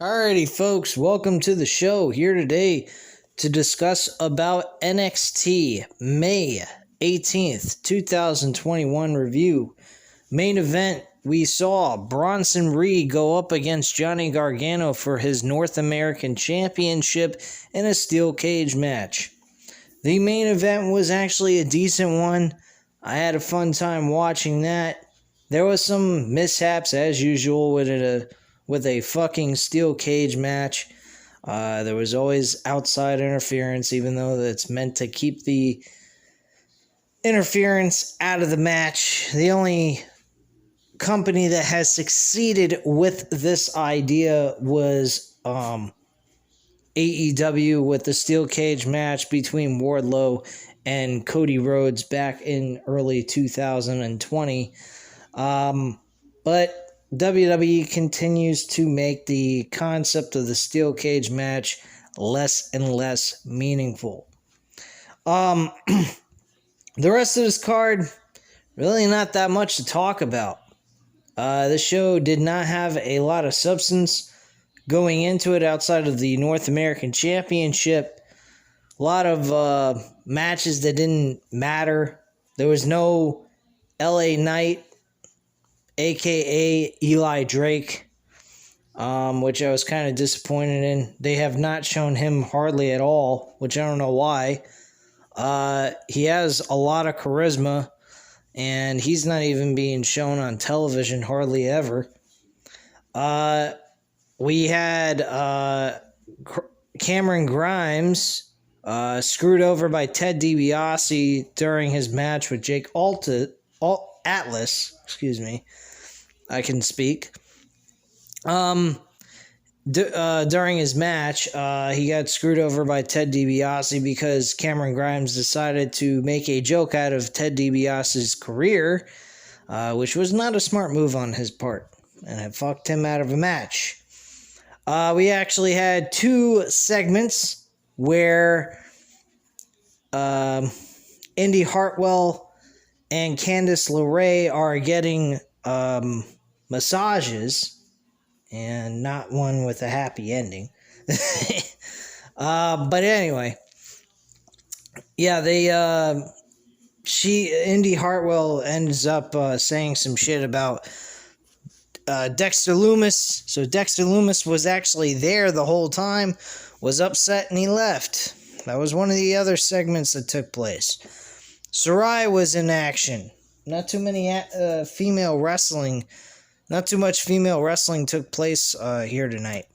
Alrighty, folks, welcome to the show. Here today to discuss about NXT May 18th, 2021 review. Main event, we saw Bronson Reed go up against Johnny Gargano for his North American Championship in a steel cage match. The main event was actually a decent one. I had a fun time watching that. There was some mishaps as usual with a fucking steel cage match. There was always outside interference, even though it's meant to keep the interference out of the match. The only company that has succeeded with this idea was AEW with the steel cage match between Wardlow and Cody Rhodes back in early 2020. But WWE continues to make the concept of the steel cage match less and less meaningful. The rest of this card, really not that much to talk about. The show did not have a lot of substance going into it outside of the North American Championship. A lot of matches that didn't matter. There was no LA Knight, a.k.a. Eli Drake, which I was kind of disappointed in. They have not shown him hardly at all, which I don't know why. He has a lot of charisma, and he's not even being shown on television hardly ever. We had Cameron Grimes screwed over by Ted DiBiase during his match with Jake Atlas. Excuse me. I can speak. During his match, he got screwed over by Ted DiBiase because Cameron Grimes decided to make a joke out of Ted DiBiase's career, which was not a smart move on his part, and it fucked him out of a match. We actually had two segments where Indy Hartwell and Candice LeRae are getting massages, and not one with a happy ending. But anyway, yeah, Indy Hartwell ends up saying some shit about Dexter Lumis. So Dexter Lumis was actually there the whole time, was upset, and he left. That was one of the other segments that took place. Sarai was in action. Not too many female wrestling. Not too much female wrestling took place here tonight.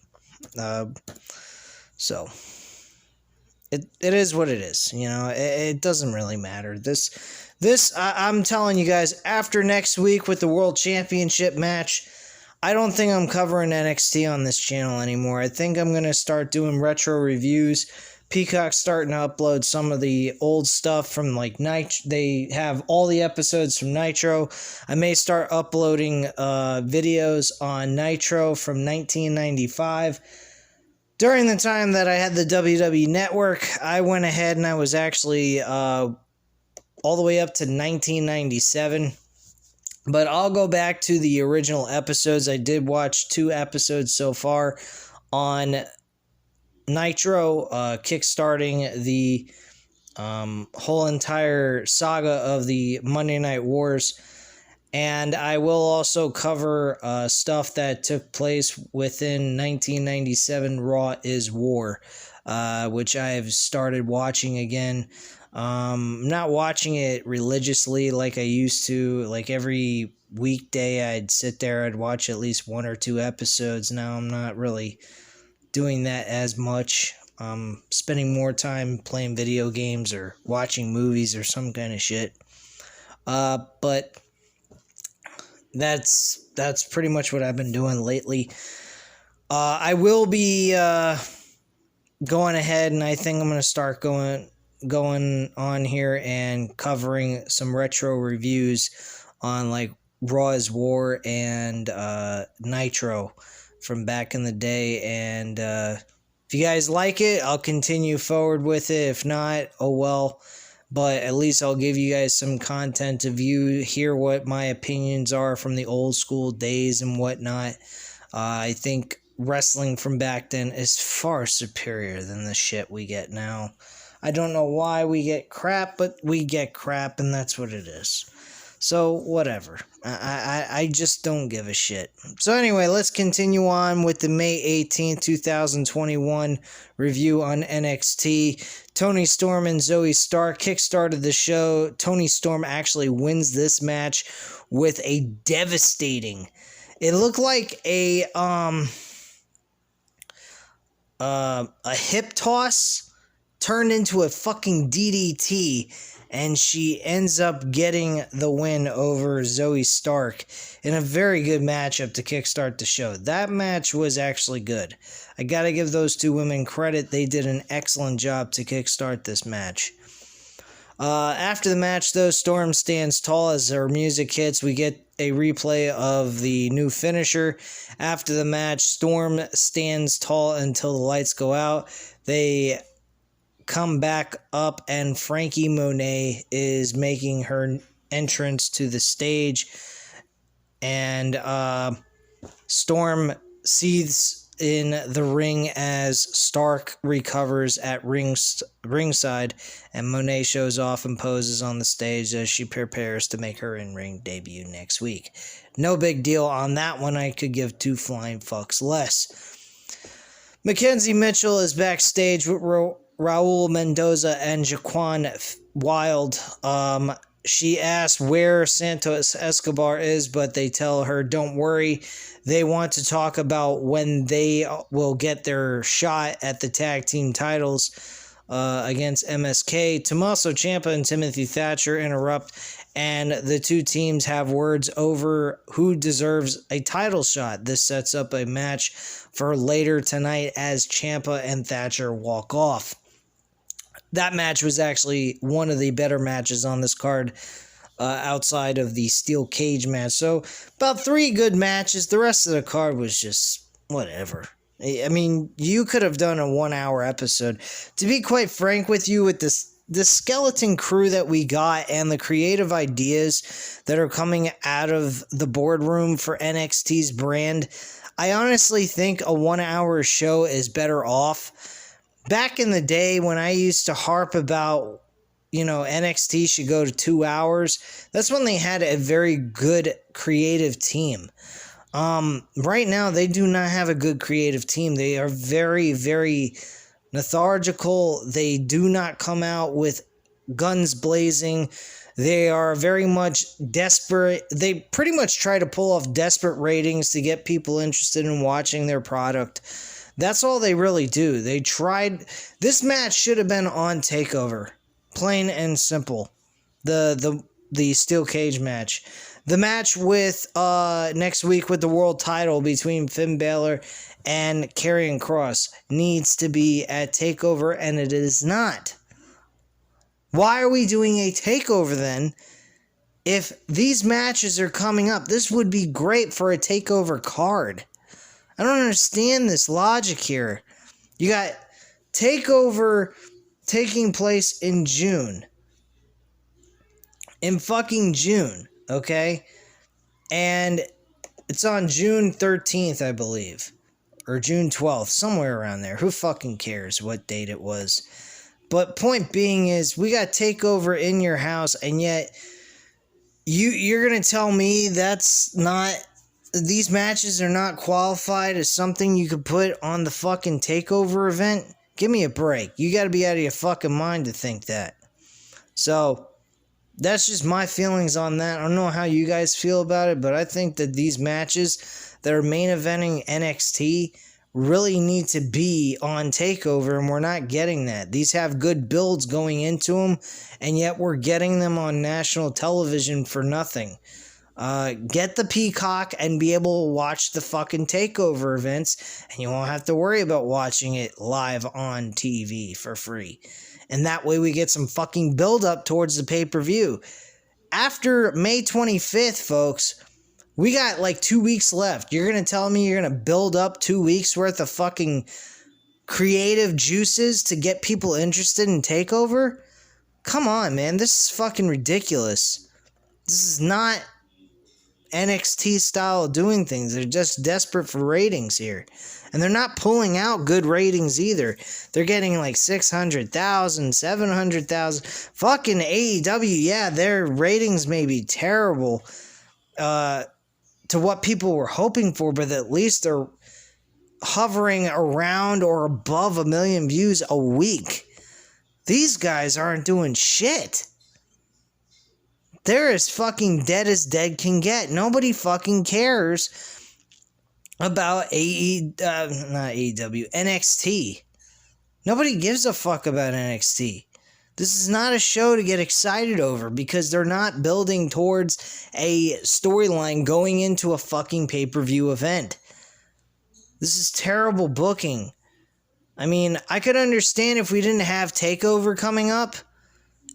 So it is what it is. You know, it doesn't really matter. This I'm telling you guys, after next week with the World Championship match, I don't think I'm covering NXT on this channel anymore. I think I'm gonna start doing retro reviews. Peacock's starting to upload some of the old stuff from like Nitro. They have all the episodes from Nitro. I may start uploading videos on Nitro from 1995. During the time that I had the WWE Network, I went ahead and I was actually all the way up to 1997. But I'll go back to the original episodes. I did watch 2 episodes so far on Nitro, kickstarting the whole entire saga of the Monday Night Wars, and I will also cover stuff that took place within 1997 Raw is War, which I have started watching again. Not watching it religiously like I used to. Like every weekday I'd sit there, I'd watch at least 1 or 2 episodes. Now I'm not really doing that as much. Spending more time playing video games or watching movies or some kind of shit. But that's pretty much what I've been doing lately. I will be going ahead, and I think I'm going to start going on here and covering some retro reviews on like Raw is War and Nitro from back in the day, and if you guys like it, I'll continue forward with it. If not, oh well, but at least I'll give you guys some content to view, hear what my opinions are from the old school days and whatnot. I think wrestling from back then is far superior than the shit we get now. I don't know why we get crap, but we get crap, and that's what it is. So, whatever. I just don't give a shit. So anyway, let's continue on with the May 18th, 2021 review on NXT. Toni Storm and Zoe Stark kickstarted the show. Toni Storm actually wins this match with a devastating... It looked like a hip toss turned into a fucking DDT, and she ends up getting the win over Zoe Stark in a very good matchup to kickstart the show. That match was actually good. I gotta give those two women credit. They did an excellent job to kickstart this match. After the match, though, Storm stands tall as her music hits. We get a replay of the new finisher. After the match, Storm stands tall until the lights go out. They come back up, and Frankie Monet is making her entrance to the stage. And Storm seethes in the ring as Stark recovers at ringside, and Monet shows off and poses on the stage as she prepares to make her in-ring debut next week. No big deal on that one. I could give two flying fucks less. Mackenzie Mitchell is backstage with Raul Mendoza and Jaquan Wild. She asks where Santos Escobar is, but they tell her, don't worry. They want to talk about when they will get their shot at the tag team titles against MSK. Tommaso Ciampa and Timothy Thatcher interrupt, and the two teams have words over who deserves a title shot. This sets up a match for later tonight as Ciampa and Thatcher walk off. That match was actually one of the better matches on this card outside of the steel cage match. So about 3 good matches. The rest of the card was just whatever. I mean, you could have done a 1-hour episode. To be quite frank with you, with the skeleton crew that we got and the creative ideas that are coming out of the boardroom for NXT's brand, I honestly think a 1-hour show is better off. Back in the day when I used to harp about, NXT should go to 2 hours, that's when they had a very good creative team. Right now, they do not have a good creative team. They are very, very lethargical. They do not come out with guns blazing. They are very much desperate. They pretty much try to pull off desperate ratings to get people interested in watching their product. That's all they really do. They tried. This match should have been on Takeover. Plain and simple. The steel cage match. The match with next week with the world title between Finn Balor and Karrion Kross needs to be at Takeover, and it is not. Why are we doing a Takeover then? If these matches are coming up, this would be great for a Takeover card. I don't understand this logic here. You got Takeover taking place in June. In fucking June, okay? And it's on June 13th, I believe. Or June 12th, somewhere around there. Who fucking cares what date it was? But point being is, we got Takeover in your house, and yet you're going to tell me that's not... These matches are not qualified as something you could put on the fucking Takeover event? Give me a break. You gotta be out of your fucking mind to think that. So, that's just my feelings on that. I don't know how you guys feel about it, but I think that these matches that are main eventing NXT really need to be on Takeover, and we're not getting that. These have good builds going into them, and yet we're getting them on national television for nothing. Get the Peacock and be able to watch the fucking Takeover events, and you won't have to worry about watching it live on TV for free. And that way we get some fucking build-up towards the pay-per-view. After May 25th, folks, we got like 2 weeks left. You're going to tell me you're going to build up 2 weeks worth of fucking creative juices to get people interested in Takeover? Come on, man. This is fucking ridiculous. This is not NXT style of doing things. They're just desperate for ratings here. And they're not pulling out good ratings either. They're getting like 600,000, 700,000. Fucking AEW, yeah, their ratings may be terrible to what people were hoping for, but at least they're hovering around or above 1 million views a week. These guys aren't doing shit. They're as fucking dead as dead can get. Nobody fucking cares about NXT. Nobody gives a fuck about NXT. This is not a show to get excited over because they're not building towards a storyline going into a fucking pay-per-view event. This is terrible booking. I mean, I could understand if we didn't have Takeover coming up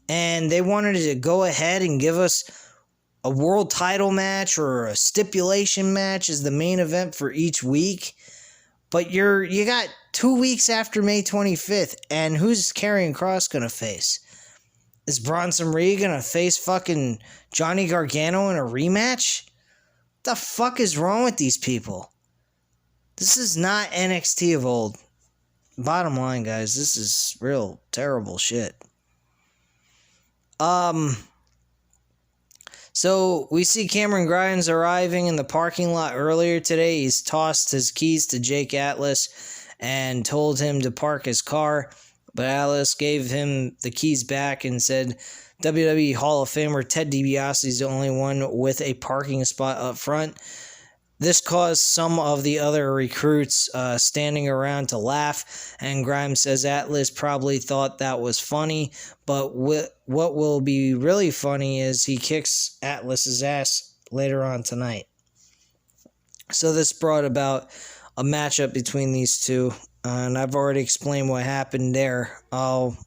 and they wanted to go ahead and give us a world title match or a stipulation match as the main event for each week. But you got 2 weeks after May 25th, and who's Karrion Kross gonna face? Is Bronson Reed gonna face fucking Johnny Gargano in a rematch? What the fuck is wrong with these people? This is not NXT of old. Bottom line, guys, this is real terrible shit. So we see Cameron Grimes arriving in the parking lot earlier today. He's tossed his keys to Jake Atlas and told him to park his car, but Atlas gave him the keys back and said WWE Hall of Famer Ted DiBiase is the only one with a parking spot up front. This caused some of the other recruits standing around to laugh, and Grimes says Atlas probably thought that was funny, but what will be really funny is he kicks Atlas's ass later on tonight. So this brought about a matchup between these two, and I've already explained what happened there. Whatever.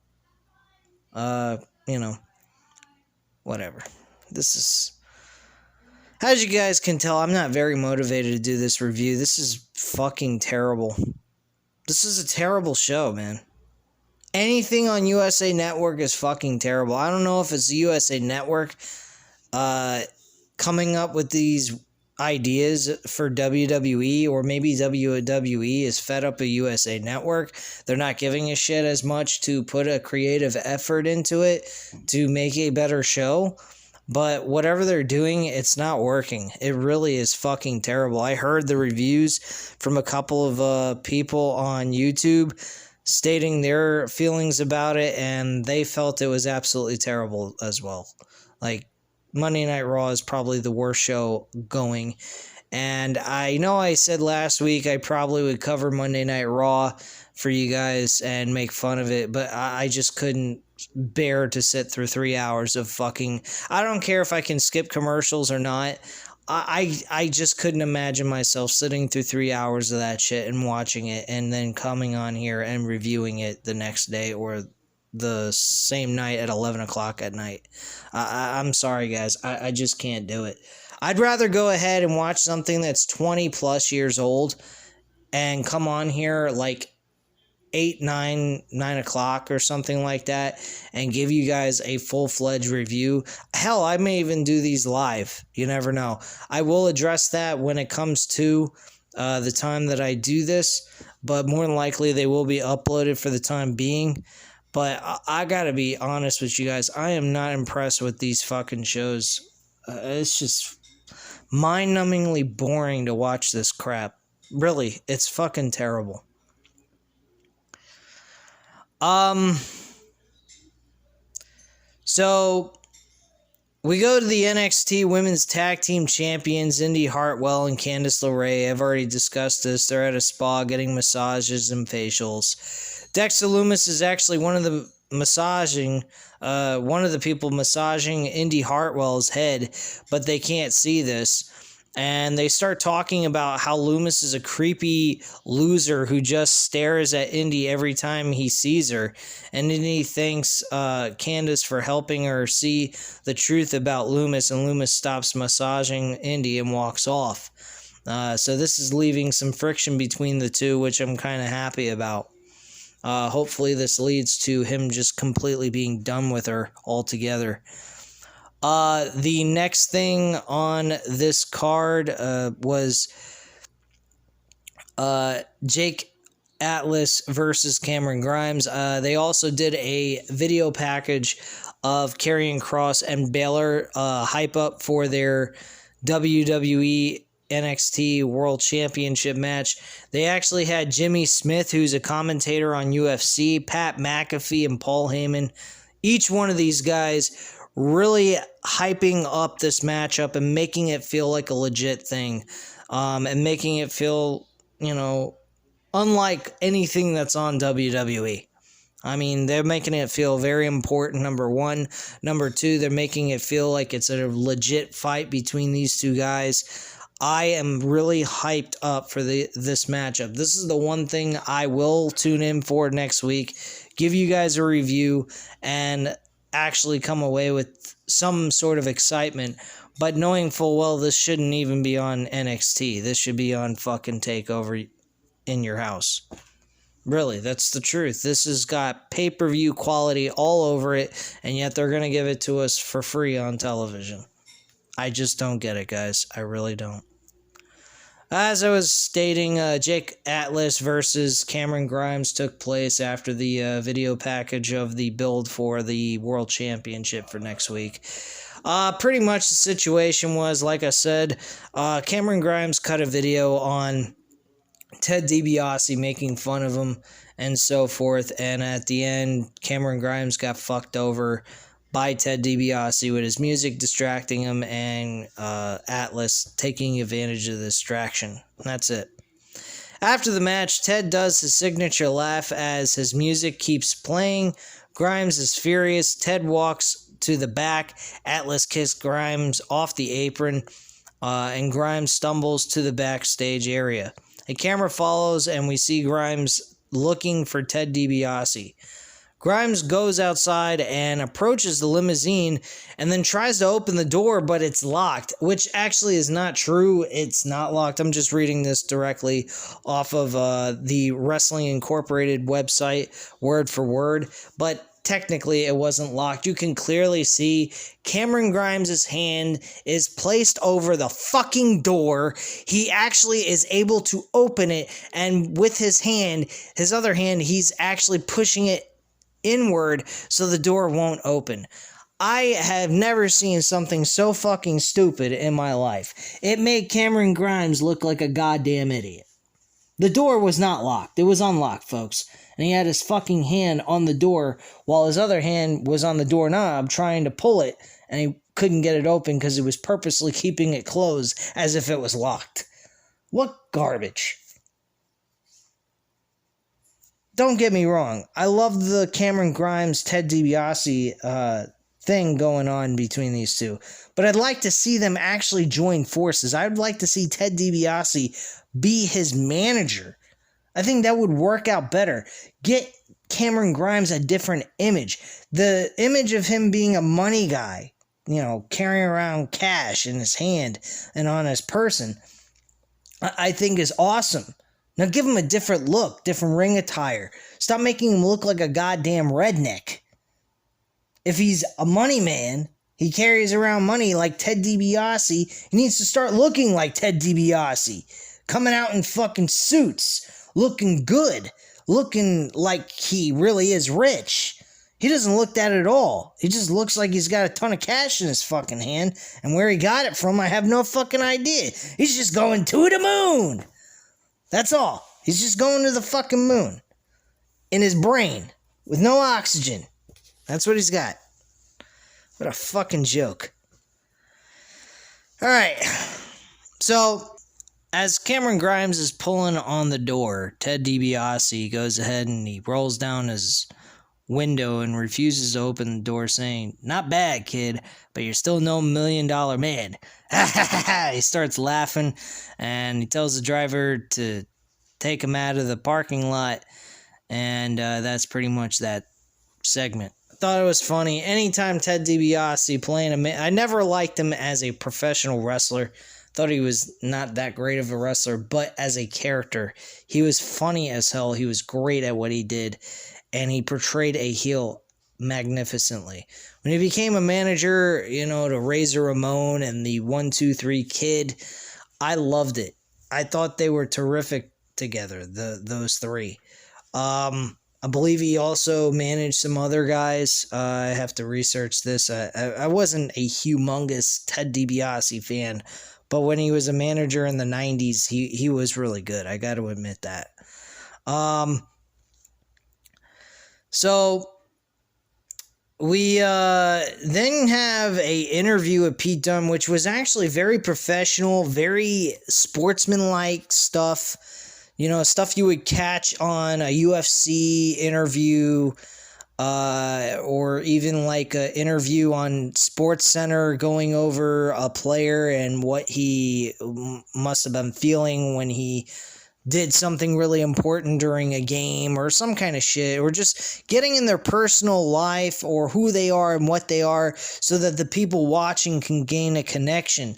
This is... As you guys can tell, I'm not very motivated to do this review. This is fucking terrible. This is a terrible show, man. Anything on USA Network is fucking terrible. I don't know if it's the USA Network coming up with these ideas for WWE, or maybe WWE is fed up of USA Network. They're not giving a shit as much to put a creative effort into it to make a better show. But whatever they're doing, it's not working. It really is fucking terrible. I heard the reviews from a couple of people on YouTube stating their feelings about it, and they felt it was absolutely terrible as well. Like, Monday Night Raw is probably the worst show going. And I know I said last week I probably would cover Monday Night Raw for you guys and make fun of it, but I just couldn't bear to sit through 3 hours of fucking... I don't care if I can skip commercials or not. I just couldn't imagine myself sitting through 3 hours of that shit and watching it and then coming on here and reviewing it the next day or the same night at 11 o'clock at night. I'm sorry, guys. I just can't do it. I'd rather go ahead and watch something that's 20 plus years old and come on here like 8, 9 o'clock or something like that and give you guys a full-fledged review. Hell, I may even do these live. You never know. I will address that when it comes to the time that I do this, but more than likely they will be uploaded for the time being. But I gotta be honest with you guys. I am not impressed with these fucking shows. It's just mind-numbingly boring to watch this crap. Really, it's fucking terrible. So we go to the NXT Women's Tag Team Champions, Indy Hartwell and Candice LeRae. I've already discussed this. They're at a spa getting massages and facials. Dexter Lumis is actually one of the people massaging Indy Hartwell's head, but they can't see this. And they start talking about how Lumis is a creepy loser who just stares at Indy every time he sees her. And Indy thanks Candice for helping her see the truth about Lumis, and Lumis stops massaging Indy and walks off. So this is leaving some friction between the two, which I'm kind of happy about. Hopefully this leads to him just completely being done with her altogether. The next thing on this card was Jake Atlas versus Cameron Grimes. They also did a video package of Karrion Kross and Baylor hype up for their WWE NXT World Championship match. They actually had Jimmy Smith, who's a commentator on UFC, Pat McAfee, and Paul Heyman. Each one of these guys really hyping up this matchup and making it feel like a legit thing, and making it feel, unlike anything that's on WWE. I mean, they're making it feel very important, number one. Number two, they're making it feel like it's a legit fight between these two guys. I am really hyped up for this matchup. This is the one thing I will tune in for next week, give you guys a review, and actually come away with some sort of excitement. But knowing full well this shouldn't even be on NXT. This should be on fucking Takeover in your house. Really, that's the truth. This has got pay-per-view quality all over it, and yet they're going to give it to us for free on television. I just don't get it, guys. I really don't. As I was stating, Jake Atlas versus Cameron Grimes took place after the video package of the build for the World Championship for next week. Pretty much the situation was, like I said, Cameron Grimes cut a video on Ted DiBiase making fun of him and so forth, and at the end, Cameron Grimes got fucked over by Ted DiBiase with his music distracting him, and Atlas taking advantage of the distraction. That's it. After the match, Ted does his signature laugh as his music keeps playing. Grimes is furious. Ted walks to the back. Atlas kicks Grimes off the apron, and Grimes stumbles to the backstage area. A camera follows, and we see Grimes looking for Ted DiBiase. Grimes goes outside and approaches the limousine and then tries to open the door, but it's locked, which actually is not true. It's not locked. I'm just reading this directly off of the Wrestling Incorporated website, word for word, but technically it wasn't locked. You can clearly see Cameron Grimes' hand is placed over the fucking door. He actually is able to open it, and with his other hand, he's actually pushing it inward so the door won't open. I have never seen something so fucking stupid in my life. It made Cameron Grimes look like a goddamn idiot. The door was not locked. It was unlocked, folks. And he had his fucking hand on the door while his other hand was on the doorknob trying to pull it, and he couldn't get it open because he was purposely keeping it closed as if it was locked. What garbage. Don't get me wrong. I love the Cameron Grimes, Ted DiBiase thing going on between these two. But I'd like to see them actually join forces. I'd like to see Ted DiBiase be his manager. I think that would work out better. Get Cameron Grimes a different image. The image of him being a money guy, carrying around cash in his hand and on his person, I think is awesome. Now give him a different look, different ring attire. Stop making him look like a goddamn redneck. If he's a money man, he carries around money like Ted DiBiase, he needs to start looking like Ted DiBiase. Coming out in fucking suits, looking good, looking like he really is rich. He doesn't look that at all. He just looks like he's got a ton of cash in his fucking hand, and where he got it from, I have no fucking idea. He's just going to the moon. That's all. He's just going to the fucking moon. In his brain. With no oxygen. That's what he's got. What a fucking joke. Alright. So, as Cameron Grimes is pulling on the door, Ted DiBiase goes ahead and he rolls down his window and refuses to open the door, saying, "Not bad, kid, but you're still no $1 million man." He starts laughing, and he tells the driver to take him out of the parking lot, and that's pretty much that segment. I thought it was funny. Anytime Ted DiBiase playing a man, I never liked him as a professional wrestler. Thought he was not that great of a wrestler, but as a character, he was funny as hell. He was great at what he did, and he portrayed a heel magnificently. When he became a manager, to Razor Ramon and the 1-2-3 Kid, I loved it. I thought they were terrific together, those three. I believe he also managed some other guys. I have to research this. I wasn't a humongous Ted DiBiase fan, but when he was a manager in the 90s, he was really good. I got to admit that. So we then have a interview with Pete Dunne, which was actually very professional, very sportsmanlike stuff. Stuff you would catch on a UFC interview, or even like an interview on SportsCenter going over a player and what he must have been feeling when he did something really important during a game or some kind of shit, or just getting in their personal life or who they are and what they are so that the people watching can gain a connection.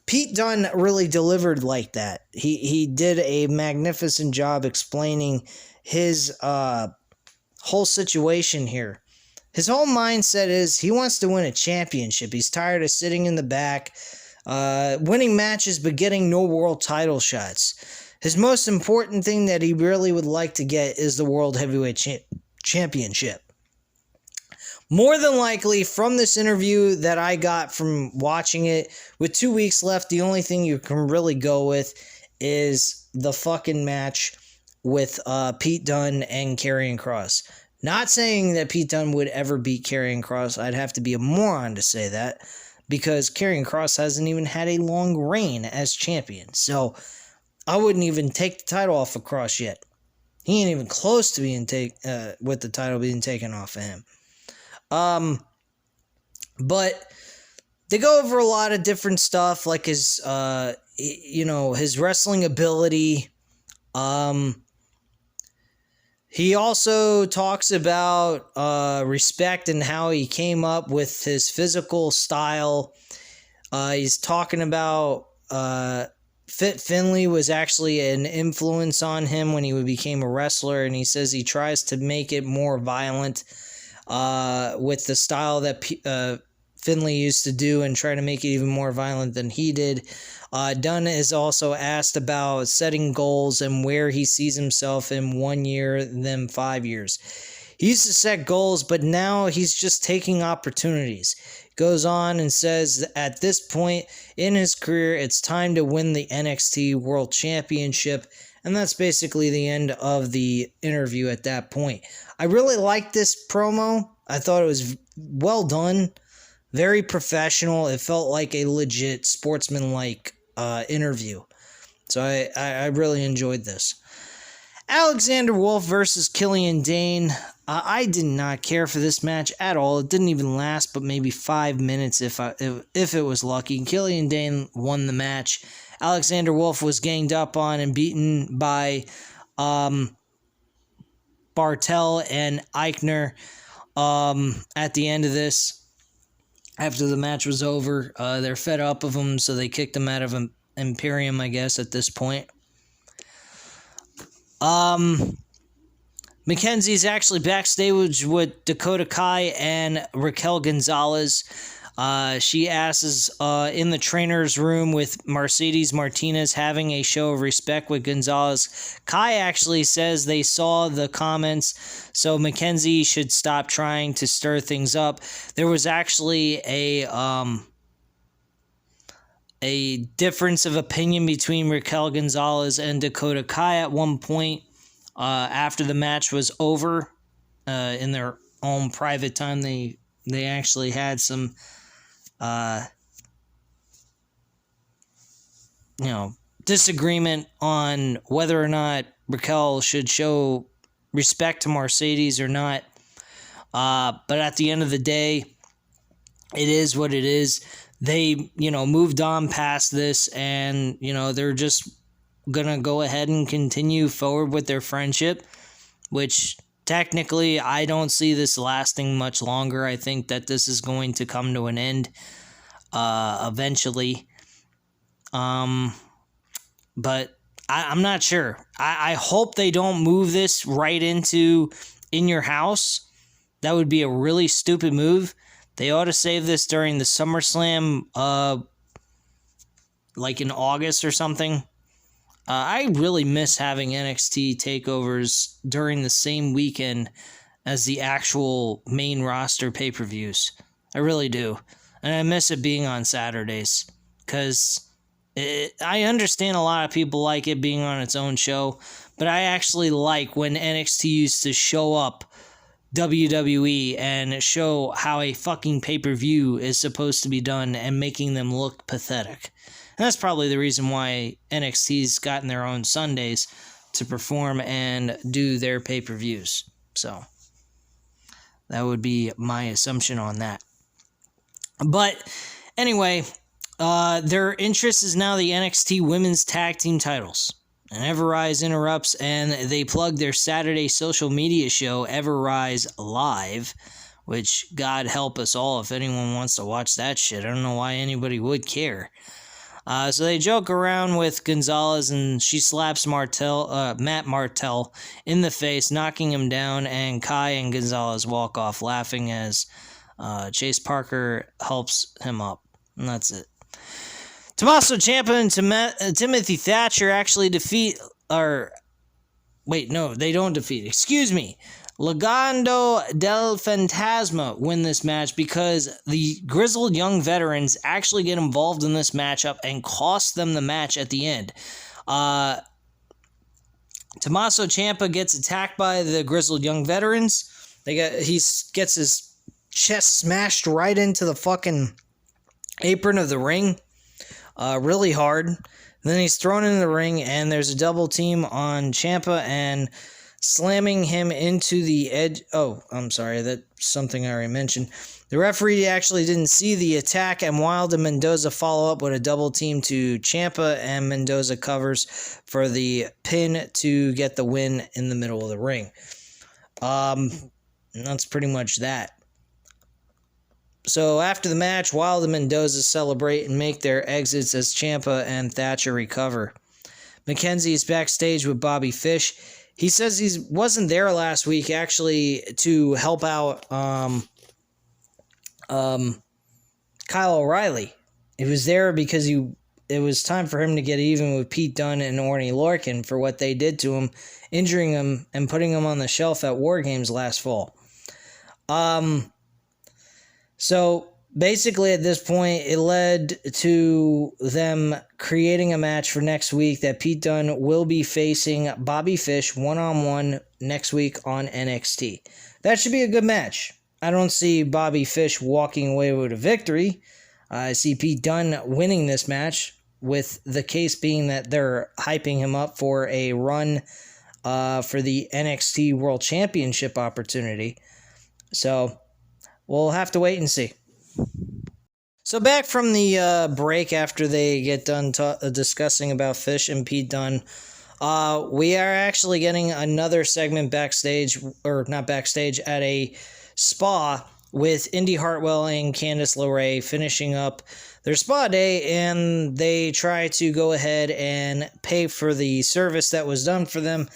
Pete Dunne really delivered like that. He did a magnificent job explaining his whole situation here. His whole mindset is he wants to win a championship. He's tired of sitting in the back, winning matches but getting no world title shots. His most important thing that he really would like to get is the World Heavyweight Championship. More than likely, from this interview that I got from watching it, with 2 weeks left, the only thing you can really go with is the fucking match with Pete Dunne and Karrion Kross. Not saying that Pete Dunne would ever beat Karrion Kross. I'd have to be a moron to say that, because Karrion Kross hasn't even had a long reign as champion. So I wouldn't even take the title off of Kross yet. He ain't even close to being with the title being taken off of him. But they go over a lot of different stuff, like his, his wrestling ability. He also talks about respect and how he came up with his physical style. He's talking about Fit Finlay was actually an influence on him when he became a wrestler, and he says he tries to make it more violent with the style that Finlay used to do, and try to make it even more violent than he did. Dunne is also asked about setting goals and where he sees himself in 1 year, then 5 years. He used to set goals, but now he's just taking opportunities. Goes on and says at this point in his career, it's time to win the NXT World Championship. And that's basically the end of the interview at that point. I really liked this promo. I thought it was well done. Very professional. It felt like a legit sportsman-like interview. So I really enjoyed this. Alexander Wolf versus Killian Dane. I did not care for this match at all. It didn't even last but maybe 5 minutes if it was lucky. Killian Dane won the match. Alexander Wolf was ganged up on and beaten by Bartel and Eichner at the end of this. After the match was over, they're fed up of him, so they kicked him out of Imperium, I guess, at this point. Mackenzie's actually backstage with Dakota Kai and Raquel Gonzalez. She asks in the trainer's room with Mercedes Martinez having a show of respect with Gonzalez. Kai actually says they saw the comments, so Mackenzie should stop trying to stir things up. There was actually a difference of opinion between Raquel Gonzalez and Dakota Kai at one point after the match was over. In their own private time, they actually had some disagreement on whether or not Raquel should show respect to Mercedes or not. But at the end of the day, it is what it is. They, moved on past this, and, they're just going to go ahead and continue forward with their friendship, which technically I don't see this lasting much longer. I think that this is going to come to an end eventually. But I'm not sure. I hope they don't move this right into In Your House. That would be a really stupid move. They ought to save this during the SummerSlam, like in August or something. I really miss having NXT takeovers during the same weekend as the actual main roster pay-per-views. I really do. And I miss it being on Saturdays. Because I understand a lot of people like it being on its own show. But I actually like when NXT used to show up WWE and show how a fucking pay-per-view is supposed to be done and making them look pathetic. And that's probably the reason why NXT's gotten their own Sundays to perform and do their pay-per-views. So that would be my assumption on that. But anyway, their interest is now the NXT Women's Tag Team titles. And Everrise interrupts and they plug their Saturday social media show, Everrise Live, which God help us all if anyone wants to watch that shit. I don't know why anybody would care. So they joke around with Gonzalez and she slaps Matt Martel in the face, knocking him down, and Kai and Gonzalez walk off laughing as Chase Parker helps him up. And that's it. Tommaso Ciampa and Timothy Thatcher actually defeat, wait, no, they don't defeat, excuse me. Legado del Fantasma win this match because the grizzled young veterans actually get involved in this matchup and cost them the match at the end. Tommaso Ciampa gets attacked by the grizzled young veterans. He gets his chest smashed right into the fucking apron of the ring. Really hard. Then he's thrown in the ring, and there's a double team on Ciampa and slamming him into the edge. Oh, I'm sorry, that's something I already mentioned. The referee actually didn't see the attack, and Wilde and Mendoza follow up with a double team to Ciampa, and Mendoza covers for the pin to get the win in the middle of the ring. And that's pretty much that. So after the match, Wilde and Mendoza celebrate and make their exits as Ciampa and Thatcher recover. Mackenzie is backstage with Bobby Fish. He says he wasn't there last week actually to help out Kyle O'Reilly. He was there because it was time for him to get even with Pete Dunne and Orny Lorcan for what they did to him, injuring him and putting him on the shelf at War Games last fall. So basically at this point, it led to them creating a match for next week that Pete Dunne will be facing Bobby Fish one-on-one next week on NXT. That should be a good match. I don't see Bobby Fish walking away with a victory. I see Pete Dunne winning this match, with the case being that they're hyping him up for a run for the NXT World Championship opportunity. So we'll have to wait and see. So back from the break after they get done discussing about Fish and Pete Dunne, we are actually getting another segment backstage, or not backstage, at a spa with Indy Hartwell and Candice LeRae finishing up their spa day, and they try to go ahead and pay for the service that was done for them,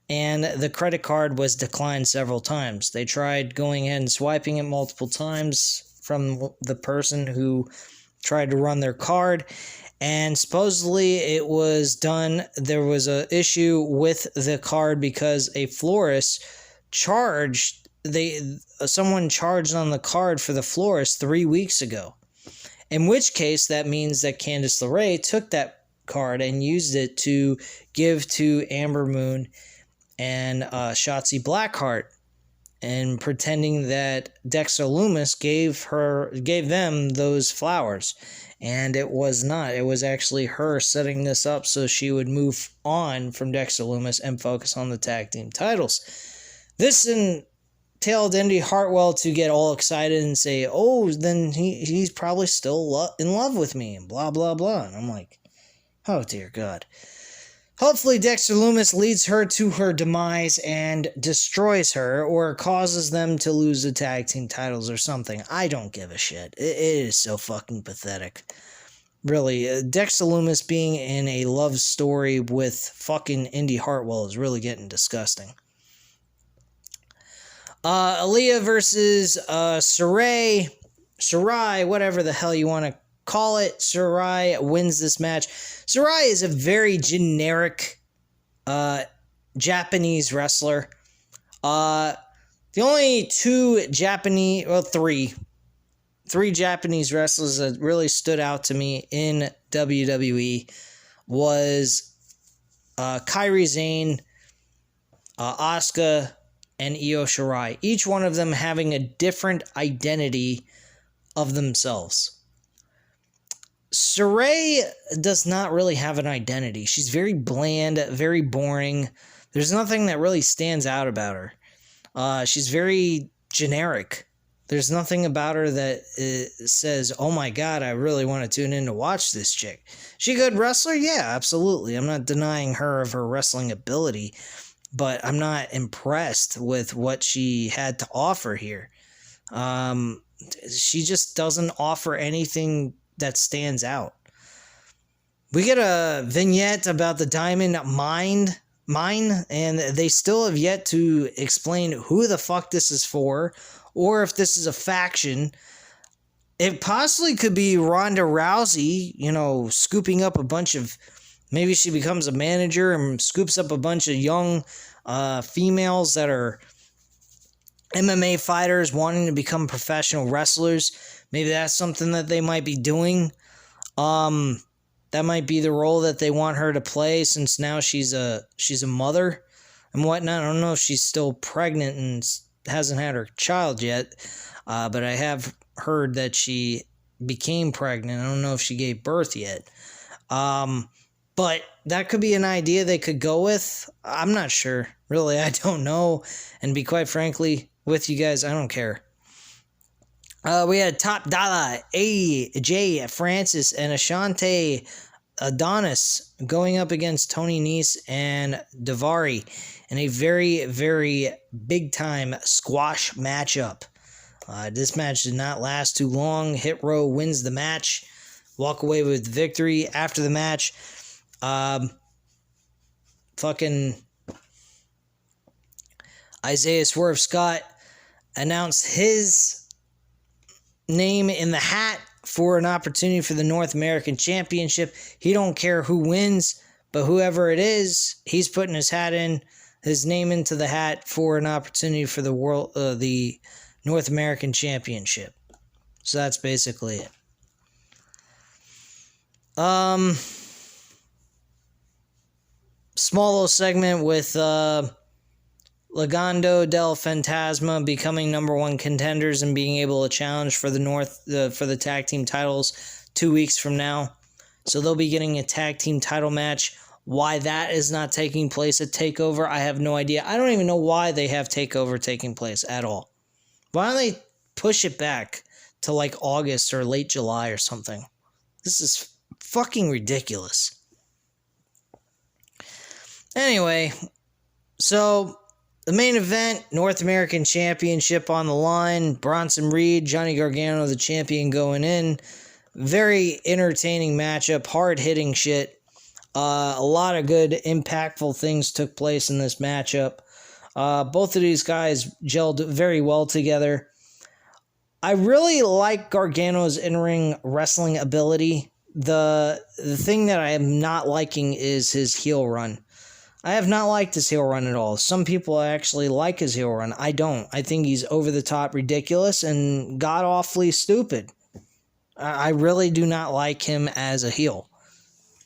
and the credit card was declined several times. They tried going ahead and swiping it multiple times from the person who tried to run their card, and supposedly it was done. There was an issue with the card because a florist someone charged on the card for the florist 3 weeks ago. In which case, that means that Candice LeRae took that card and used it to give to Amber Moon and Shotzi Blackheart, and pretending that Dexter Lumis gave them those flowers. And it was not. It was actually her setting this up so she would move on from Dexter Lumis and focus on the tag team titles. This entailed Indy Hartwell to get all excited and say, oh, then he's probably still in love with me, and blah, blah, blah. And I'm like, oh, dear God. Hopefully Dexter Lumis leads her to her demise and destroys her, or causes them to lose the tag team titles or something. I don't give a shit. It is so fucking pathetic. Really, Dexter Lumis being in a love story with fucking Indy Hartwell is really getting disgusting. Aaliyah versus Sarai, whatever the hell you want to call it. Sarai wins this match. Sarai is a very generic Japanese wrestler. The only three Japanese wrestlers that really stood out to me in WWE was Kairi Sane, Asuka, and Io Shirai. Each one of them having a different identity of themselves. Sarai does not really have an identity. She's very bland, very boring. There's nothing that really stands out about her. She's very generic. There's nothing about her that says, oh my god, I really want to tune in to watch this chick. She a good wrestler? Yeah, absolutely. I'm not denying her of her wrestling ability, but I'm not impressed with what she had to offer here. She just doesn't offer anything that stands out. We get a vignette about the Diamond Mine, and they still have yet to explain who the fuck this is for, or if this is a faction. It possibly could be Ronda Rousey, scooping up a bunch of... Maybe she becomes a manager and scoops up a bunch of young females that are MMA fighters wanting to become professional wrestlers. Maybe that's something that they might be doing. That might be the role that they want her to play, since now she's a mother and whatnot. I don't know if she's still pregnant and hasn't had her child yet, but I have heard that she became pregnant. I don't know if she gave birth yet. But that could be an idea they could go with. I'm not sure. Really, I don't know. And to be quite frankly with you guys, I don't care. We had Top Dollar, AJ Francis, and Ashante Adonis going up against Tony Nese and Daivari in a very, very big-time squash matchup. This match did not last too long. Hit Row wins the match. Walk away with victory. After the match, fucking Isaiah Swerve Scott announced his name in the hat for an opportunity for the North American Championship. He don't care who wins, but whoever it is, he's putting his name into the hat for an opportunity for the North American Championship. So that's basically it. Small little segment with Legado del Fantasma becoming number one contenders and being able to challenge for the tag team titles 2 weeks from now. So they'll be getting a tag team title match. Why that is not taking place at Takeover, I have no idea. I don't even know why they have Takeover taking place at all. Why don't they push it back to like August or late July or something? This is fucking ridiculous. Anyway, so the main event, North American Championship on the line. Bronson Reed, Johnny Gargano, the champion, going in. Very entertaining matchup, hard-hitting shit. A lot of good, impactful things took place in this matchup. Both of these guys gelled very well together. I really like Gargano's in-ring wrestling ability. The thing that I am not liking is his heel run. I have not liked his heel run at all. Some people actually like his heel run. I don't. I think he's over-the-top ridiculous and god-awfully stupid. I really do not like him as a heel.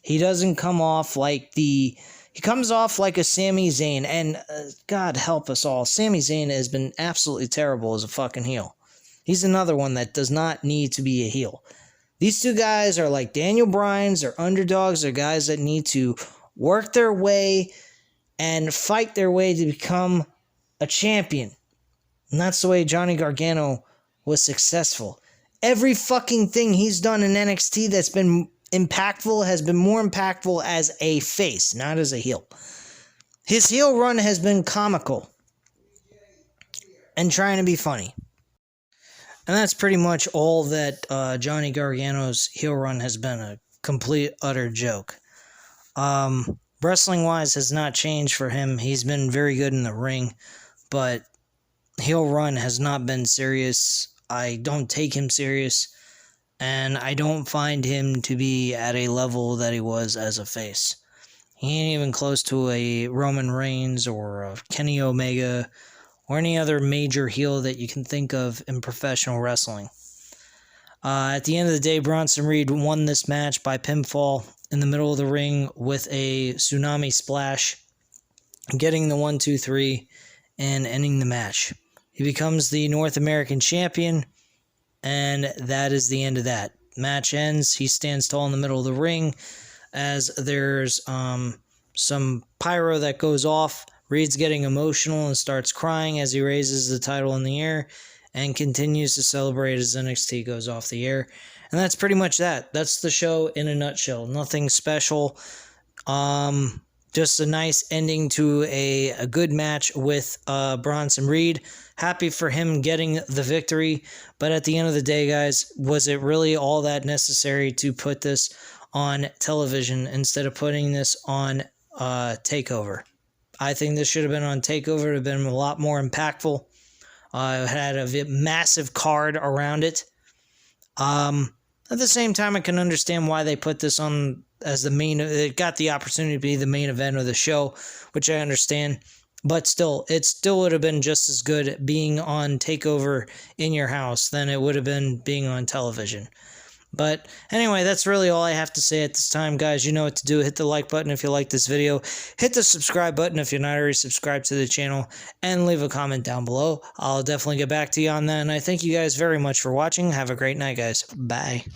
He doesn't come off like he comes off like a Sami Zayn, and God help us all, Sami Zayn has been absolutely terrible as a fucking heel. He's another one that does not need to be a heel. These two guys are like Daniel Bryan's, they're underdogs, they're guys that need to work their way and fight their way to become a champion. And that's the way Johnny Gargano was successful. Every fucking thing he's done in NXT that's been impactful has been more impactful as a face, not as a heel. His heel run has been comical and trying to be funny. And that's pretty much all that Johnny Gargano's heel run has been, a complete, utter joke. Wrestling-wise has not changed for him. He's been very good in the ring, but heel run has not been serious. I don't take him serious, and I don't find him to be at a level that he was as a face. He ain't even close to a Roman Reigns or a Kenny Omega or any other major heel that you can think of in professional wrestling. At the end of the day, Bronson Reed won this match by pinfall in the middle of the ring with a tsunami splash, getting the 1-2-3 and ending the match. He becomes the North American champion, and that is the end of that. Match ends. He stands tall in the middle of the ring as there's some pyro that goes off. Reed's getting emotional and starts crying as he raises the title in the air and continues to celebrate as NXT goes off the air. And that's pretty much that. That's the show in a nutshell. Nothing special. Just a nice ending to a good match with Bronson Reed. Happy for him getting the victory. But at the end of the day, guys, was it really all that necessary to put this on television instead of putting this on Takeover? I think this should have been on Takeover. It would have been a lot more impactful. It had a massive card around it. At the same time, I can understand why they put this on as the main. It got the opportunity to be the main event of the show, which I understand. But still, it still would have been just as good being on Takeover in your house than it would have been being on television. But anyway, that's really all I have to say at this time, guys. You know what to do. Hit the like button if you like this video. Hit the subscribe button if you're not already subscribed to the channel. And leave a comment down below. I'll definitely get back to you on that. And I thank you guys very much for watching. Have a great night, guys. Bye.